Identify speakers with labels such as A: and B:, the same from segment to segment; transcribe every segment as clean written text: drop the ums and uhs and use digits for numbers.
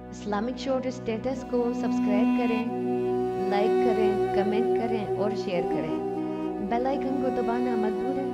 A: Islamic short status کو subscribe کریں، like کریں، کمنٹ کریں اور شیئر کریں۔ بیل آئیکن کو دبانا مت بھولیں۔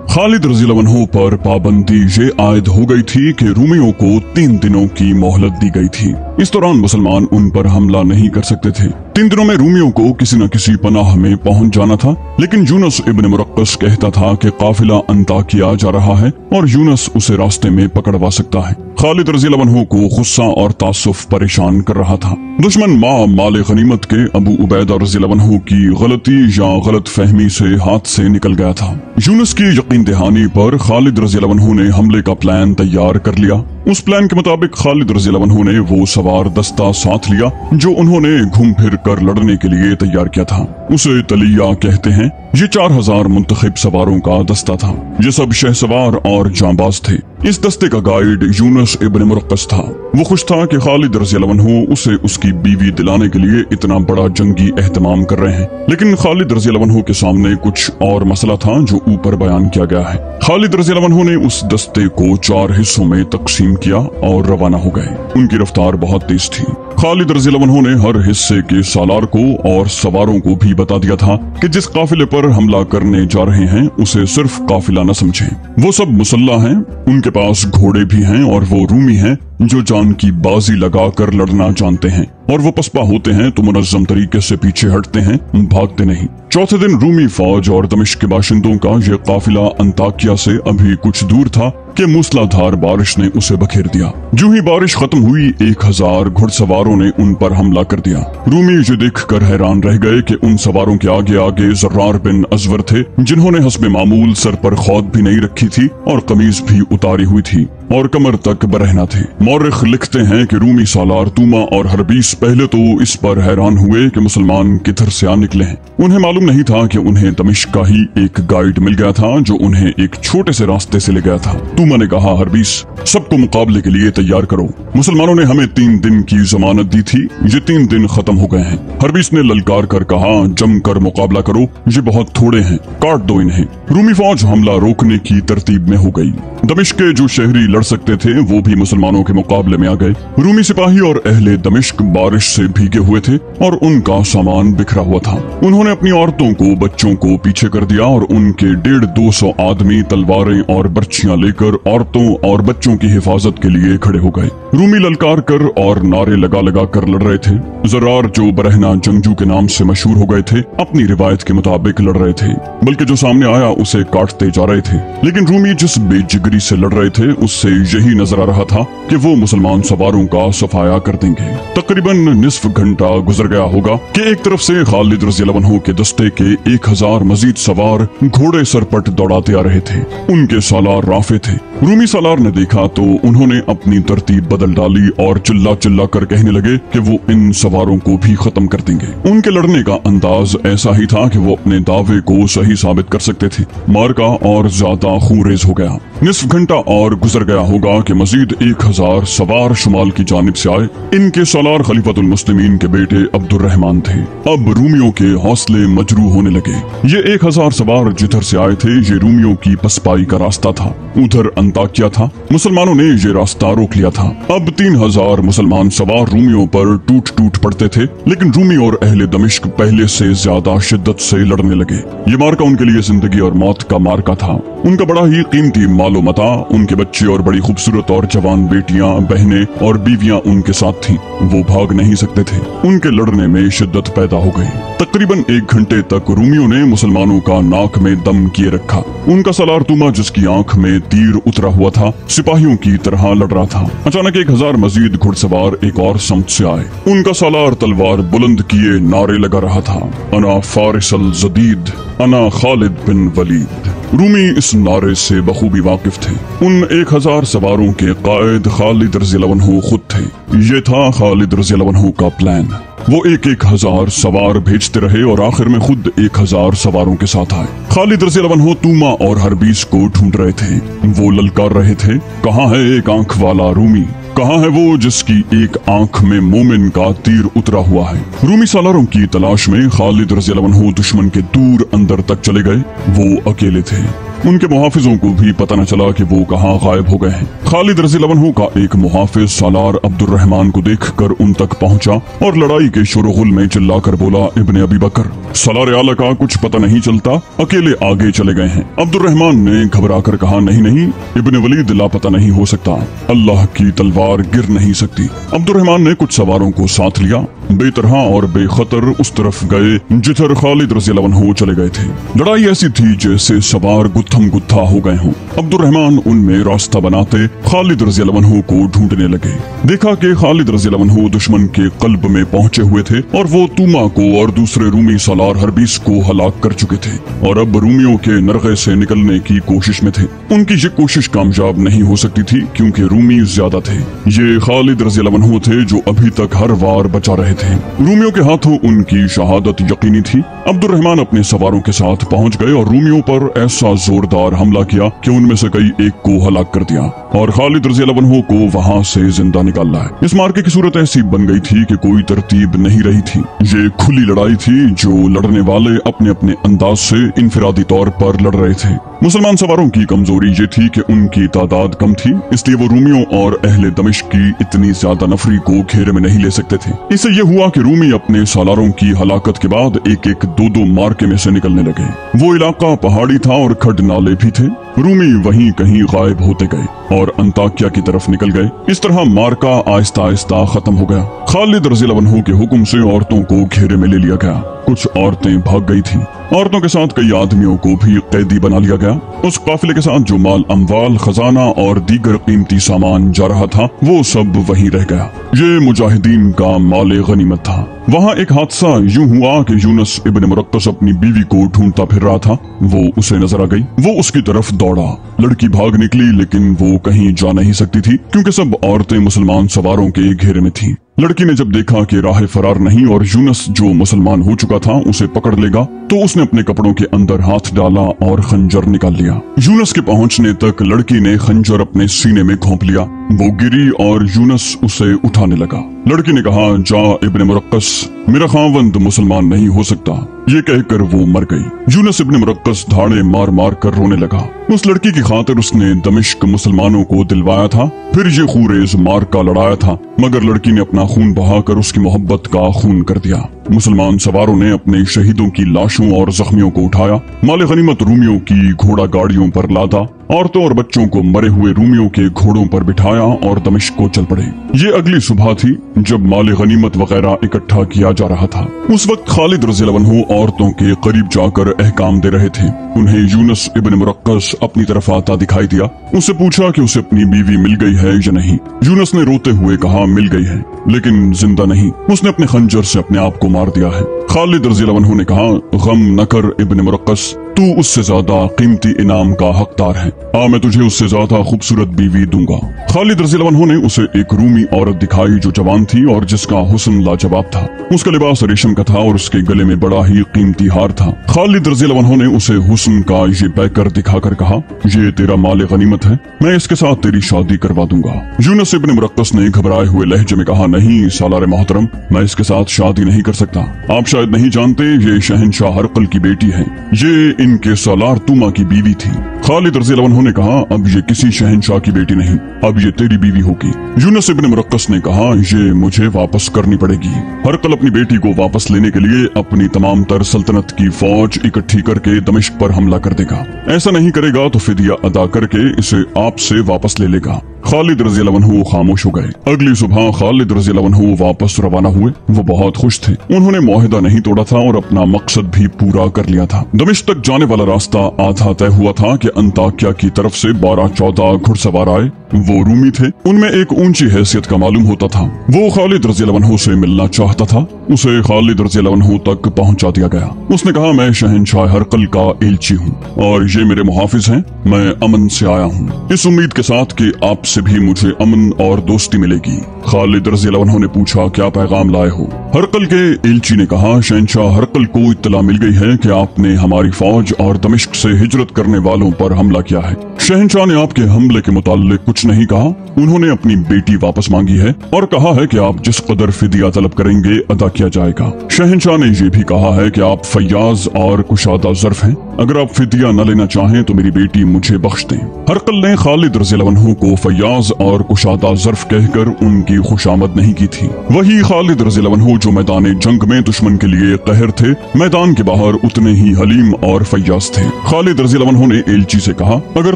B: خالد رضی اللہ عنہ پر پابندی یہ عائد ہو گئی تھی کہ رومیوں کو 3 دنوں کی مہلت دی گئی تھی۔ اس دوران مسلمان ان پر حملہ نہیں کر سکتے تھے۔ 3 دنوں میں رومیوں کو کسی نہ کسی پناہ میں پہنچ جانا تھا، لیکن یونس ابن مرقس کہتا تھا کہ قافلہ انطاکیہ جا رہا ہے اور یونس اسے راستے میں پکڑوا سکتا ہے۔ خالد رضی اللہ عنہ کو غصہ اور تعصب پریشان کر رہا تھا۔ دشمن مال غنیمت کے ابو عبیدہ رضی اللہ عنہ کی غلطی یا غلط فہمی سے ہاتھ سے نکل گیا تھا۔ یونس کی یقین دہانی پر خالد رضی اللہ عنہ نے حملے کا پلان تیار کر لیا۔ اس پلان کے مطابق خالد رضی اللہ عنہ نے وہ سوار دستہ ساتھ لیا جو انہوں نے گھوم پھر کر لڑنے کے لیے تیار کیا تھا۔ اسے تلیہ کہتے ہیں۔ یہ 4000 منتخب سواروں کا دستہ تھا۔ یہ سب شہ سوار اور جانباز تھے۔ اس دستے کا گائیڈ یونس ابن مرقس تھا۔ وہ خوش تھا کہ خالد رضی اللہ عنہ اسے اس کی بیوی دلانے کے لیے اتنا بڑا جنگی اہتمام کر رہے ہیں، لیکن خالد رضی اللہ عنہ کے سامنے کچھ اور مسئلہ تھا جو اوپر بیان کیا گیا ہے۔ خالد رضی اللہ عنہ نے اس دستے کو 4 حصوں میں تقسیم کیا اور روانہ ہو گئے۔ ان کی رفتار بہت تیز تھی۔ خالد رضی اللہ عنہ نے ہر حصے کے سالار کو اور سواروں کو بھی بتا دیا تھا کہ جس قافلے پر حملہ کرنے جا رہے ہیں اسے صرف قافلہ نہ سمجھیں۔ وہ سب مسلح ہیں، ان کے پاس گھوڑے بھی ہیں اور وہ رومی ہیں جو جان کی بازی لگا کر لڑنا جانتے ہیں، اور وہ پسپا ہوتے ہیں تو منظم طریقے سے پیچھے ہٹتے ہیں، بھاگتے نہیں۔ چوتھے دن رومی فوج اور دمشق کے باشندوں کا یہ قافلہ انطاکیہ سے ابھی کچھ دور تھا کہ موسلا دھار بارش نے اسے بکھیر دیا۔ جو ہی بارش ختم ہوئی 1000 گھڑ سواروں نے ان پر حملہ کر دیا۔ رومی یہ دیکھ کر حیران رہ گئے کہ ان سواروں کے آگے آگے زرار بن ازور تھے، جنہوں نے حسب معمول سر پر خود بھی نہیں رکھی تھی اور قمیض بھی اتاری ہوئی تھی اور کمر تک برہنہ تھے۔ مورخ لکھتے ہیں کہ رومی سالار توما اور ہربیس پہلے تو اس پر حیران ہوئے کہ مسلمان کدھر سے آ نکلے ہیں۔ انہیں معلوم نہیں تھا کہ انہیں دمشق کا ہی ایک گائیڈ مل گیا تھا جو انہیں ایک چھوٹے سے راستے سے لے گیا تھا۔ توما نے کہا، ہربیس سب کو مقابلے کے لیے تیار کرو۔ مسلمانوں نے ہمیں 3 دن کی ضمانت دی تھی، یہ 3 دن ختم ہو گئے ہیں۔ ہربیس نے للکار کر کہا، جم کر مقابلہ کرو، یہ بہت تھوڑے ہیں، کاٹ دو انہیں۔ رومی فوج حملہ روکنے کی ترتیب میں ہو گئی۔ دمشق کے جو شہری لڑ سکتے تھے وہ بھی مسلمانوں کے مقابلے میں آ گئے۔ رومی سپاہی اور اہل دمشق بارش سے بھیگے ہوئے تھے اور ان کا سامان بکھرا ہوا تھا۔ انہوں نے اپنی عورتوں کو بچوں کو پیچھے کر دیا اور ان کے 150-200 آدمی تلواریں اور برچیاں لے کر عورتوں اور بچوں کی حفاظت کے لیے کھڑے ہو گئے۔ رومی للکار کر اور نعرے لگا لگا کر لڑ رہے تھے۔ زرار جو برہنہ جنگجو کے نام سے مشہور ہو گئے تھے اپنی روایت کے مطابق لڑ رہے تھے، بلکہ جو سامنے آیا اسے کاٹتے جا رہے تھے۔ لیکن رومی جس بے جگری سے لڑ رہے تھے اس سے یہی نظر آ رہا تھا کہ وہ مسلمان سواروں کا صفایا کر دیں گے۔ تقریباً نصف گھنٹہ گزر گیا ہوگا کہ ایک طرف سے خالد رضی اللہ عنہ کے دستے کے 1000 مزید سوار گھوڑے سرپٹ دوڑاتے آ رہے تھے۔ ان کے سالار رافع تھے۔ رومی سالار نے دیکھا تو انہوں نے اپنی ترتیب بدل ڈالی اور چلا چلا کر کہنے لگے کہ وہ ان سواروں کو بھی ختم کر دیں گے۔ ان کے لڑنے کا انداز ایسا ہی تھا کہ وہ اپنے دعوے کو صحیح ثابت کر سکتے تھے۔ مارکا اور زیادہ خونریز ہو گیا۔ نصف گھنٹہ اور گزر گیا ہوگا کہ مزید 1000 سوار شمال کی جانب سے آئے۔ ان کے سالار خلیفۃ المسلمین کے بیٹے عبد الرحمن تھے۔ اب رومیوں کے حوصلے مجروح ہونے لگے۔ یہ 1000 سوار جدھر سے آئے تھے یہ رومیوں کی پسپائی کا راستہ تھا، ادھر انطاکیہ تھا۔ مسلمانوں نے یہ راستہ روک لیا تھا۔ اب 3000 مسلمان سوار رومیوں پر ٹوٹ ٹوٹ پڑتے تھے، لیکن رومی اور اہل دمشق پہلے سے زیادہ شدت سے لڑنے لگے۔ یہ مارکا ان کے لیے زندگی اور موت کا مارکا تھا۔ ان کا بڑا ہی قیمتی مال و متاع، ان کے بچے اور بڑی خوبصورت اور جوان بیٹیاں، بہنیں اور بیویاں ان کے ساتھ تھیں۔ وہ بھاگ نہیں سکتے تھے۔ ان کے لڑنے میں شدت پیدا ہو گئی۔ تقریباً 1 گھنٹے تک رومیوں نے مسلمانوں کا ناک میں دم کیے رکھا۔ ان کا سالار توما جس کی آنکھ میں تیر اترا ہوا تھا سپاہیوں کی طرح لڑ رہا تھا۔ اچانک 1000 مزید گھڑ سوار ایک اور سمت سے آئے۔ ان کا سالار تلوار بلند کیے نعرے لگا رہا تھا، انا فارس الجدید، انا خالد بن ولید۔ رومی اس نعرے سے بخوبی واقف تھے۔ ان 1000 سواروں کے قائد خالد رضی اللہ عنہ خود تھے۔ یہ تھا خالد رضی اللہ عنہ کا پلان۔ وہ 1000 سوار بھیجتے رہے اور آخر میں خود 1000 سواروں کے ساتھ آئے۔ خالد رضی اللہ عنہ توما اور ہربیس کو ڈھونڈ رہے تھے۔ وہ للکار رہے تھے، کہاں ہے ایک آنکھ والا رومی؟ کہاں ہے وہ جس کی ایک آنکھ میں مومن کا تیر اترا ہوا ہے؟ رومی سالاروں کی تلاش میں خالد رضی اللہ عنہ دشمن کے دور اندر تک چلے گئے۔ وہ اکیلے تھے۔ उनके मुहाफिजों को भी पता न चला कि वो कहाँ गायब हो गए हैं। खालिद रज़ी अल्लाह अन्हु का एक मुहाफिज सालार अब्दुर्रहमान को देखकर उन तक पहुंचा और लड़ाई के शोरगुल में चिल्लाकर बोला, इब्ने अबी बकर, सालार आला का कुछ पता नहीं चलता, अकेले आगे चले गए हैं। अब्दुर्रहमान ने घबराकर कहा, नहीं नहीं, इब्ने वलीद लापता नहीं हो सकता, अल्लाह की तलवार गिर नहीं सकती। अब्दुर्रहमान ने कुछ सवारों को साथ लिया, बेतरहा और बेखतर उस तरफ गए जिधर खालिद रज़ी अल्लाह अन्हु चले गए थे। लड़ाई ऐसी थी जैसे सवार गुत्थम गुत्था हो गए हों। अब्दुर्रहमान उनमें रास्ता बनाते खालिद रज़ी अल्लाह अन्हु को ढूंढने लगे। देखा कि खालिद रज़ी अल्लाह अन्हु दुश्मन के कल्ब में पहुंचे हुए थे और वो तूमा को और दूसरे रूमी सालार हरबीस को हलाक कर चुके थे और अब रूमियों के नरगे से निकलने की कोशिश में थे। उनकी ये कोशिश कामयाब नहीं हो सकती थी क्योंकि रूमी ज्यादा थे। ये खालिद रज़ी अल्लाह अन्हु थे जो अभी तक हर वार बचा रहे थे। रूमियों के हाथों उनकी शहादत यकीनी थी। अब्दुर्रहमान अपने सवारों के साथ पहुंच गए और रूमियों पर ऐसा जोरदार हमला किया कि उनमें से कई एक को हलाक कर दिया और खालिद रज़ी अल्लाह अन्हु को वहां से जिंदा निकाल लाए। इस मार्के की सूरत ऐसी बन गई थी कि कोई तरतीब नहीं रही थी। ये खुली लड़ाई थी जो लड़ने वाले अपने अपने अंदाज से इनफिरादी तौर पर लड़ रहे थे। मुसलमान सवारों की कमजोरी ये थी कि उनकी तादाद कम थी, इसलिए वो रूमियों और अहले दमिश्क की इतनी ज्यादा नफरी को घेरे में नहीं ले सकते थे। इससे ये हुआ कि रूमी अपने सालारों की हलाकत के बाद एक एक दो दो मार्के में से निकलने लगे। वो इलाका पहाड़ी था और खड नाले भी थे। रूमी वहीं कहीं गायब होते गए और अंताकिया की तरफ निकल गए। इस तरह मार्का आहिस्ता आहिस्ता खत्म हो गया। खालिद रज़ी अल्लाह अन्हु के हुक्म से औरतों को घेरे में ले लिया गया। कुछ औरतें भाग गई थीं। औरतों के साथ कई आदमियों को भी कैदी बना लिया गया। उस काफिले के साथ जो माल, अम्वाल, खजाना और दीगर कीमती सामान जा रहा था वो सब वहीं रह गया। ये मुजाहिदीन का माल गनीमत था। वहाँ एक हादसा यूं हुआ कि यूनुस इब्ने मुरक्कस अपनी बीवी को ढूंढता फिर रहा था। वो उसे नजर आ गई। वो उसकी तरफ दौड़ा। लड़की भाग निकली लेकिन वो कहीं जा नहीं सकती थी क्योंकि सब औरतें मुसलमान सवारों के घेरे में थीं। लड़की ने जब देखा कि राह फरार नहीं और यूनुस जो मुसलमान हो चुका था उसे पकड़ लेगा तो उसने अपने कपड़ों के अंदर हाथ डाला और खंजर निकाल लिया। यूनुस के पहुंचने तक लड़की ने खंजर अपने सीने में घोंप लिया। वो गिरी और यूनुस उसे उठाने लगा। लड़की ने कहा, जा इब्ने मुरक्कस, मेरा खावंद मुसलमान नहीं हो सकता। ये कहकर वो मर गई। यूनुस इब्ने मुरक्कस धाड़े मार मार कर रोने लगा। उस लड़की की खातिर उसने दमिश्क मुसलमानों को दिलवाया था, फिर ये खूरेज मार्का लड़ाया था, मगर लड़की ने अपना खून बहाकर उसकी मोहब्बत का खून कर दिया। मुसलमान सवारों ने अपने शहीदों की लाशों और जख्मियों को उठाया, माल गनीमत रूमियों की घोड़ा गाड़ियों पर लादा, औरतों और बच्चों को मरे हुए रूमियों के घोड़ों पर बिठाया और दमिश्क को चल पड़े। ये अगली सुबह थी जब माल गनीमत वगैरह इकट्ठा किया जा रहा था। उस वक्त खालिद रज़ी अल्लाह अन्हु औरतों के करीब जाकर अहकाम दे रहे थे। उन्हें यूनुस इब्ने मुरक्कस अपनी तरफ आता दिखाई दिया। उससे पूछा कि उसे अपनी बीवी मिल गई है या नहीं। यूनुस ने रोते हुए कहा, मिल गई है लेकिन जिंदा नहीं, उसने अपने खंजर से अपने आप को मार दिया है। खालिद रज़ी अल्लाह अन्हु ने कहा, गम न कर इब्ने मुरक्कस, तू उससे ज्यादा कीमती इनाम का हकदार है। मैं तुझे उससे ज्यादा खूबसूरत बीवी दूंगा। खालिद रज़ी अल्लाह अन्हु ने उसे एक रूमी औरत दिखाई जो जवान थी और जिसका हुस्न लाजवाब था। उसका लिबास रेशम का था और उसके गले में बड़ा ही कीमती हार था। खालिद रज़ी अल्लाह अन्हु ने उसे हुस्न का ये पैकर दिखाकर कहा, ये तेरा माल गनीमत है, मैं इसके साथ तेरी शादी करवा दूंगा। यूनुस इब्ने मुरक्कस ने घबराए हुए लहजे में कहा, नहीं सालार मोहतरम, मैं इसके साथ शादी नहीं कर सकता। आप शायद नहीं जानते, ये शहंशाह हरकल की बेटी है। ये इनके सालार तूमा की बीवी थी। खालिद रज़ी अल्लाह अन्हु ने कहा, अब ये किसी शहंशाह की बेटी नहीं, अब ये तेरी बीवी होगी। यूनुस इब्ने मुरक्कस ने कहा, ये मुझे वापस करनी पड़ेगी। हरकल अपनी बेटी को वापस लेने के लिए अपनी तमाम तर सल्तनत की फौज इकट्ठी करके दमिश्क पर हमला कर देगा। ऐसा नहीं करेगा तो फिदिया अदा करके इसे आपसे वापस ले लेगा। खालिद रज़ी अल्लाह अन्हु खामोश हो गए। अगली सुबह खालिद रज़ी अल्लाह अन्हु वापस रवाना हुए। वो बहुत खुश थे। उन्होंने मुआहिदा नहीं तोड़ा था और अपना मकसद भी पूरा कर लिया था। दमिश्क तक जाने वाला रास्ता आधा तय हुआ था कि अंताकिया की तरफ से 12-14 घुड़सवार आए। वो रूमी थे। उनमें एक ऊंची हैसियत का मालूम होता था। वो खालिद रज़ी अल्लाह अन्हु से मिलना चाहता था। उसे खालिद रज़ी अल्लाह अन्हु तक पहुंचा दिया गया। उसने कहा, मैं शहंशाह हरकल का एलची हूँ और ये मेरे मुहाफिज हैं। मैं अमन से आया हूँ, इस उम्मीद के साथ कि आपसे भी मुझे अमन और दोस्ती मिलेगी। खालिद रज़ी अल्लाह अन्हु ने पूछा, क्या पैगाम लाए हो? हरकल के एलची ने कहा, शहंशाह हरकल को इत्तला मिल गई है कि आपने हमारी फौज और दमिश्क से हिजरत करने वालों पर हमला किया है। शहंशाह ने आपके हमले के मुताल्लिक कुछ कुछ नहीं कहा। उन्होंने अपनी बेटी वापस मांगी है और कहा है कि आप जिस कदर फिदिया तलब करेंगे अदा किया जाएगा। शहंशाह ने ये भी कहा है कि आप फैयाज और कुशादा ज़र्फ हैं, अगर आप फिदिया न लेना चाहें तो मेरी बेटी मुझे बख्श दें। हरकल ने खालिद रज़ियल्लाहु अन्हु को फैयाज और कुशादा ज़र्फ कहकर उनकी खुशामद नहीं की थी। वही खालिद रज़ियल्लाहु अन्हु जो मैदान जंग में दुश्मन के लिए कहर थे, मैदान के बाहर उतने ही हलीम और फैयाज थे। खालिद रज़ियल्लाहु अन्हु ने एलची से कहा, अगर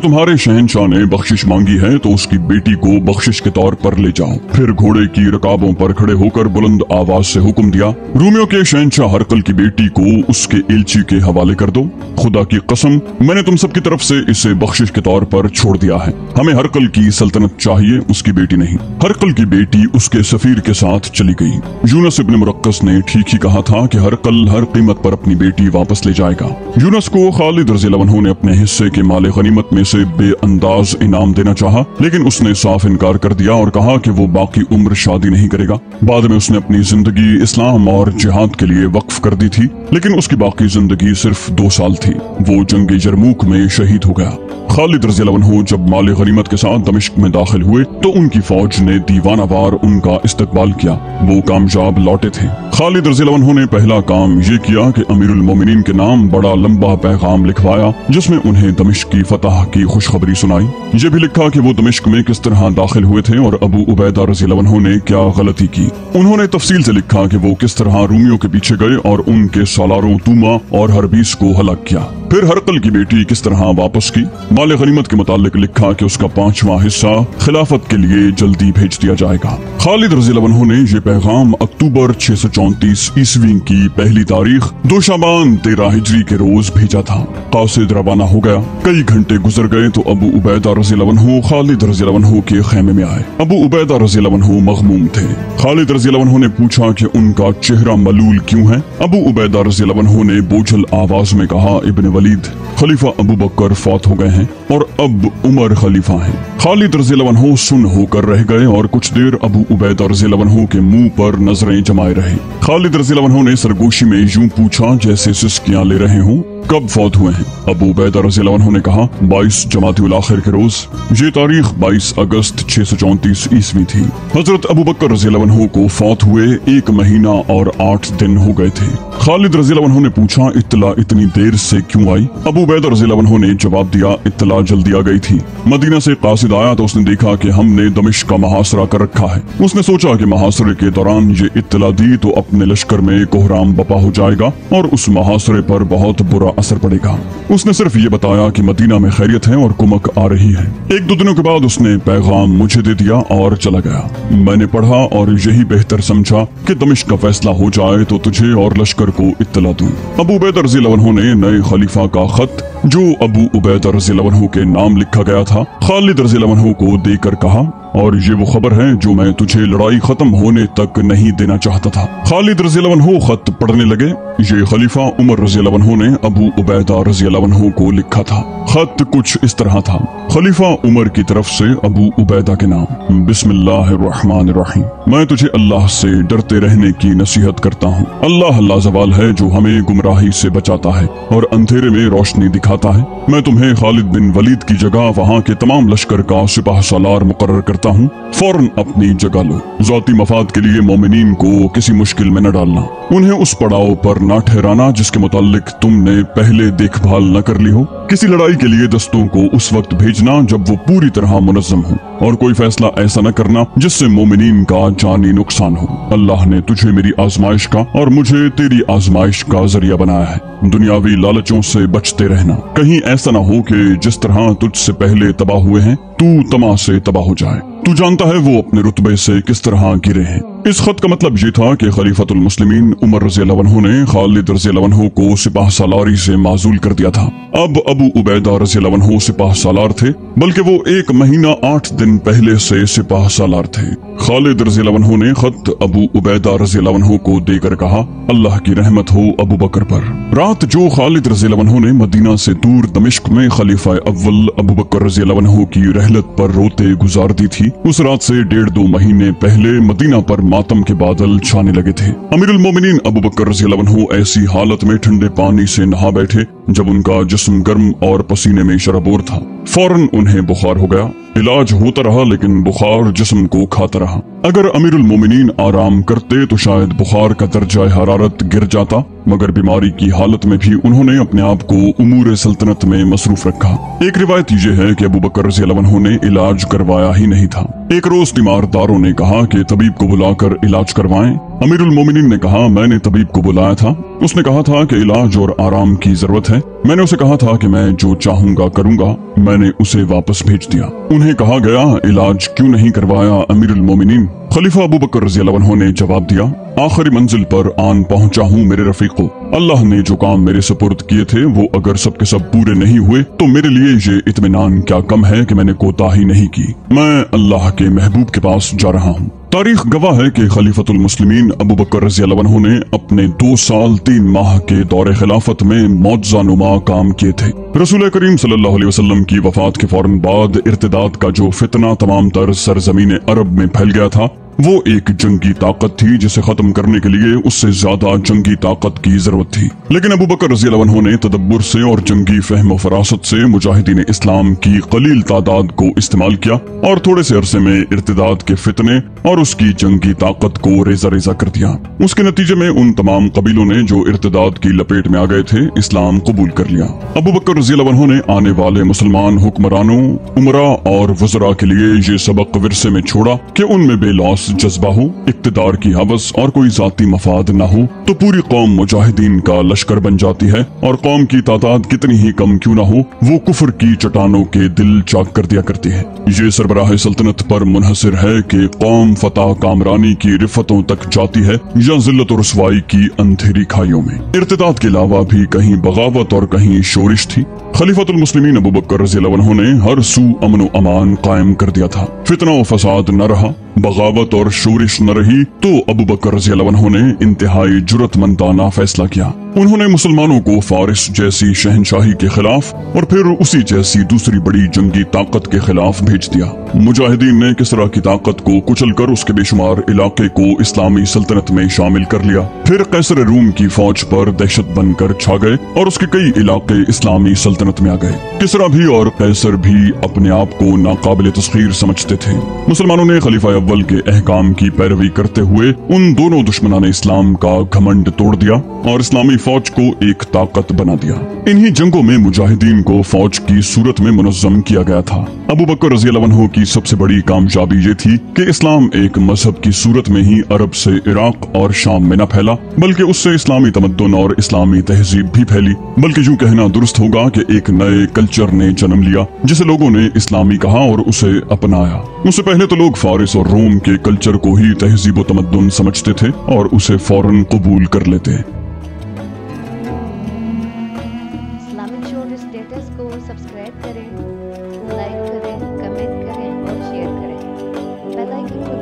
B: तुम्हारे शहंशाह ने बख्शिश मांगी है तो उसकी बेटी को बख्शिश के तौर पर ले जाओ। फिर घोड़े की रकाबों पर खड़े होकर बुलंद आवाज से हुक्म दिया, रूमियों के शहंशाह हरकल की बेटी को उसके एलची के हवाले कर दो। खुदा की कसम, मैंने तुम सबकी तरफ से इसे बख्शिश के तौर पर छोड़ दिया है। हमें हरकल की सल्तनत चाहिए, उसकी बेटी नहीं। हरकल की बेटी उसके सफीर के साथ चली गई। यूनस इब्न मुरक्कस ने ठीक ही कहा था कि हरकल हर कीमत पर अपनी बेटी वापस ले जाएगा। यूनस को खालिद रज़ियल्लाहु अन्हु ने अपने हिस्से के माले गनीमत में से बेअंदाज इनाम देना चाहा, लेकिन उसने साफ इनकार कर दिया और कहा कि वो बाकी उम्र शादी नहीं करेगा। बाद में उसने अपनी जिंदगी इस्लाम और जिहाद के लिए वक्फ कर दी थी, लेकिन उसकी बाकी जिंदगी सिर्फ 2 साल थी। वो जंग यरमूक में शहीद हो गया। खालिद रज़ियल्लाहु अन्हु जब माले गनीमत के साथ दमिश्क में दाखिल हुए तो उनकी फौज ने दीवानावार उनका इस्तकबाल किया। वो कामयाब लौटे थे। खालिद रज़ियल्लाहु अन्हु ने पहला काम ये किया कि अमीरुल मोमिनीन के नाम बड़ा लंबा पैगाम लिखवाया, जिसमें उन्हें दमिश्क की फतह की खुशखबरी सुनाई। ये भी लिखा कि वो दमिश्क में किस तरह दाखिल हुए थे और अबू उबैदा रज़ियल्लाहु अन्हु ने क्या गलती की। उन्होंने तफसील से लिखा कि वो किस तरह रूमियों के पीछे गए और उनके सालारों तूमा और हरबीस को हलाक किया। फिर हरकल की बेटी किस तरह वापस की। माले गनीमत के मुतालिक लिखा कि उसका 5वां हिस्सा खिलाफत के लिए जल्दी भेज दिया जाएगा। खालिद रज़ियल्लाहु अन्हु ने ये पैगाम अक्टूबर 634 ईस्वी की पहली तारीख 2 शाबान 13 हिजरी के रोज भेजा था। कासिद रवाना हो गया। कई घंटे गुजर गए तो अबू उबैदा रज़ियल्लाहु अन्हु खालिद रज़ियल्लाहु अन्हु के खेमे में आए। अबू उबैदा रज़ियल्लाहु अन्हु मग़मूम थे। खालिद रज़ियल्लाहु अन्हु ने पूछा कि उनका चेहरा मलूल क्यों है। अबू उबैदा रज़ियल्लाहु अन्हु ने बोझल आवाज में कहा, इब्न वलीद, खलीफा अबू बकर फौत हो गए हैं और अब उमर खलीफा हैं। खालिद रज़ियल्लाहु अन्हु सुन होकर रह गए और कुछ देर अबू उबैदा रज़ियल्लाहु अन्हु के मुंह पर नजरें जमाए रहे। खालिद रज़ियल्लाहु अन्हु ने सरगोशी में यूं पूछा जैसे सिसकियां ले रहे हों, कब फौत हुए हैं। अबू उबैदा रज़ियल्लाहु अन्हु ने कहा, 22 जमातिउल आखिर के रोज। ये तारीख 22 अगस्त 634 ईस्वी थी। हजरत अबू बकर रज़ियल्लाहु अन्हु को फौत हुए 1 महीना और 8 दिन हो गए थे। खालिद रज़ियल्लाहु अन्हु ने पूछा, इत्तला इतनी देर से क्यों आई। अबू उबैदा रज़ियल्लाहु अन्हु ने जवाब दिया, इत्तला जल्दी आ गई थी। मदीना से कासिद आया तो उसने देखा कि हमने दमिश्क का मुहासरा कर रखा है। उसने सोचा कि मुहासरे के दौरान ये इत्तला दी तो अपने लश्कर में कोहराम बपा हो जाएगा और उस मुहासरे पर बहुत बुरा असर पड़ेगा। उसने सिर्फ ये बताया कि मदीना में खैरियत है और कुमक आ रही है। 1-2 दिनों के बाद उसने पैगाम मुझे दे दिया और चला गया। मैंने पढ़ा और यही बेहतर समझा कि दमिश्क का फैसला हो जाए तो तुझे और लश्कर को इत्तला दूं। अबू उबैदा रज़ियल्लाहु अन्हु ने नए खलीफा का खत जो अबू उबैदा रज़ियल्लाहु अन्हु के नाम लिखा गया था खालिद रज़ियल्लाहु अन्हु को देकर कहा, और ये वो खबर है जो मैं तुझे लड़ाई खत्म होने तक नहीं देना चाहता था। खालिद रज़ियल्लाहु अन्हु खत पढ़ने लगे। ये खलीफा उमर रज़ियल्लाहु अन्हु ने अबू उबैदा रज़ियल्लाहु अन्हु को लिखा था। खत कुछ इस तरह था, खलीफा उमर की तरफ से अबू उबैदा के नाम, बिस्मिल्लाहिर्रहमानिर्रहीम। मैं तुझे अल्लाह से डरते रहने की नसीहत करता हूँ। अल्लाह लाज़वाल है जो हमें गुमराही से बचाता है और अंधेरे में रोशनी दिखाता है। मैं तुम्हें खालिद बिन वलीद की जगह वहाँ के तमाम लश्कर का सिपाह सालार मुकर्रर करता हूँ। फौरन अपनी जगह लो। ज़ाती मफाद के लिए मोमिनीन को किसी मुश्किल में न डालना, उन्हें उस पड़ाव पर न ठहराना जिसके मुतालिक तुमने पहले देखभाल न कर ली हो। किसी लड़ाई के लिए दस्तों को उस वक्त भेजना जब वो पूरी तरह मुनज़्ज़म हो, और कोई फैसला ऐसा न करना जिससे मोमिनीन का जानी नुकसान हो। अल्लाह ने तुझे मेरी आजमाइश का और मुझे तेरी आजमाइश का जरिया बनाया है। दुनियावी लालचों से बचते रहना, कहीं ऐसा न हो कि जिस तरह तुझसे पहले तबाह हुए हैं तू तमा से तबाह हो जाए। तू जानता है वो अपने रुतबे से किस तरह गिरे हैं। इस खत का मतलब ये था कि खलीफतुल मुस्लिमीन उमर रज़ियल्लाहु अन्हु ने खालिद रज़ियल्लाहु अन्हु को सिपाह सालारी से माजूल कर दिया था। अब अबू उबैदा रज़ियल्लाहु अन्हु सिपाह सालार थे, बल्कि वो 1 महीना 8 दिन पहले से सिपाह सालार थे। खालिद रज़ियल्लाहु अन्हु ने खत अबू उबैदा रज़ियल्लाहु अन्हु को देकर कहा, अल्लाह की रहमत हो अबू बकर पर। रात जो खालिद रज़ियल्लाहु अन्हु ने मदीना से दूर दमिश्क में खलीफा अव्वल अबू बकर रज़ियल्लाहु अन्हु की रहलत पर रोते गुजार दी थी, उस रात से 1.5-2 महीने पहले मदीना पर मातम के बादल छाने लगे थे। अमीरुल मोमिनीन अबू बकर रज़ियल्लाहु अन्हु ऐसी हालत में ठंडे पानी से नहा बैठे जब उनका जिस्म गर्म और पसीने में शराबोर था। फौरन उन्हें बुखार हो गया। इलाज होता रहा लेकिन बुखार जिस्म को खाता रहा। अगर अमीरुल मोमिनीन आराम करते तो शायद बुखार का दर्जा हरारत गिर जाता, मगर बीमारी की हालत में भी उन्होंने अपने आप को उमूर सल्तनत में मसरूफ रखा। एक रिवायत ये है कि अबू बकर रज़ियल्लाहु अन्हु ने इलाज करवाया ही नहीं था। एक रोज तीमारदारों ने कहा कि तबीब को बुलाकर इलाज करवाएं। अमीरुल मोमिनीन ने कहा, मैंने तबीब को बुलाया था, उसने कहा था कि इलाज और आराम की जरूरत है। मैंने उसे कहा था कि मैं जो चाहूंगा करूंगा। मैंने उसे वापस भेज दिया। उन्हें कहा गया, इलाज क्यों नहीं करवाया अमीरुल मोमिनीन? खलीफा अबू बकर रज़ियल्लाहु अन्हु ने जवाब दिया, आखिरी मंजिल पर आन पहुंचा हूँ मेरे रफीको। अल्लाह ने जो काम मेरे सुपुर्द किए थे वो अगर सब के सब पूरे नहीं हुए तो मेरे लिए ये इत्मीनान क्या कम है कि मैंने कोताही नहीं की। मैं अल्लाह के महबूब के पास जा रहा हूँ। तारीख गवाह है कि खलीफतुल मुस्लिमीन अबू बकर रज़ियल्लाहु अन्हु ने अपने 2 साल 3 माह के दौरे खिलाफत में मौजज़ानुमा काम किए थे। रसूल करीम सल्लल्लाहु अलैहि वसल्लम की वफात के फौरन बाद इर्तिदाद का जो फितना तमाम तर सरजमीन अरब में फैल गया था वो एक जंगी ताकत थी जिसे खत्म करने के लिए उससे ज्यादा जंगी ताकत की जरूरत थी। लेकिन अबू बकर रज़ियल्लाहु अन्हु ने तदब्बुर से और जंगी फहम फरासत से मुजाहिदीन इस्लाम की कलील तादाद को इस्तेमाल किया और थोड़े से अरसे में इर्तिदाद के फितने और उसकी जंगी ताकत को रेजा रेजा कर दिया। उसके नतीजे में उन तमाम कबीलों ने जो इर्तिदाद की लपेट में आ गए थे इस्लाम कबूल कर लिया। अबू बकर रज़ियल्लाहु अन्हु ने आने वाले मुसलमान हुक्मरानों, उमरा और वज़रा के लिए ये सबक विरसे में छोड़ा कि उनमें बेलौस जज्बा हो, इक्तदार की हवस और कोई जाती मफाद न हो तो पूरी कौम मुजाहिदीन का लश्कर बन जाती है और कौम की तादाद कितनी ही कम क्यों न हो वो कुफर की चट्टानों के दिल चाक कर दिया करती है। ये सरबराह सल्तनत पर मुनहसर है कि कौम फतह कामरानी की रिफतों तक जाती है या जिल्लत और रुसवाई की अंधेरी खाइयों में। इर्तिदाद के अलावा भी कहीं बगावत और कहीं शोरिश थी। खलीफतुल मुस्लिमीन अबू बकर रज़ियल्लाहु अन्हु ने हर सू अमन व अमान कायम कर दिया था। फितना व फसाद न रहा, बगावत और शोरिश न रही तो अबू बकर रज़ियल्लाहु अन्हु ने इंतहाई जुर्रतमंदाना फैसला किया। उन्होंने मुसलमानों को फारिस जैसी शहनशाही के खिलाफ और फिर उसी जैसी दूसरी बड़ी जंगी ताकत के खिलाफ भेज दिया। मुजाहिदीन ने किसरा की ताकत को कुचल कर उसके बेशुमार इलाके को इस्लामी सल्तनत में शामिल कर लिया। फिर कैसर रूम की फौज पर दहशत बनकर छा गए और उसके कई इलाके इस्लामी सल्तनत में आ गए। किसरा भी और कैसर भी अपने आप को नाकाबिल तस्खीर समझते थे। मुसलमानों ने खलीफा अव्वल के अहकाम की पैरवी करते हुए उन दोनों दुश्मनाने इस्लाम का घमंड तोड़ दिया और इस्लामी फौज को एक ताकत बना दिया। इन्हीं जंगों में मुजाहिदीन को फौज की सूरत में मुनज़्ज़म किया गया था। अबू बकर रज़ियल्लाहु अन्हु की सबसे बड़ी कामयाबी ये थी कि इस्लाम एक मजहब की सूरत में ही अरब से इराक और शाम में न फैला, बल्कि उससे इस्लामी तमद्दुन और इस्लामी तहजीब भी फैली। बल्कि यूं कहना दुरुस्त होगा कि एक नए कल्चर ने जन्म लिया जिसे लोगों ने इस्लामी कहा और उसे अपनाया। उससे पहले तो लोग फारिस और रोम के कल्चर को ही तहजीब व तमद्दुन समझते थे और उसे फौरन कबूल कर लेते।
A: इस्लामिक शोध स्टेटस को सब्सक्राइब करें, लाइक करें, कमेंट करें और शेयर करें। बेल आइकन को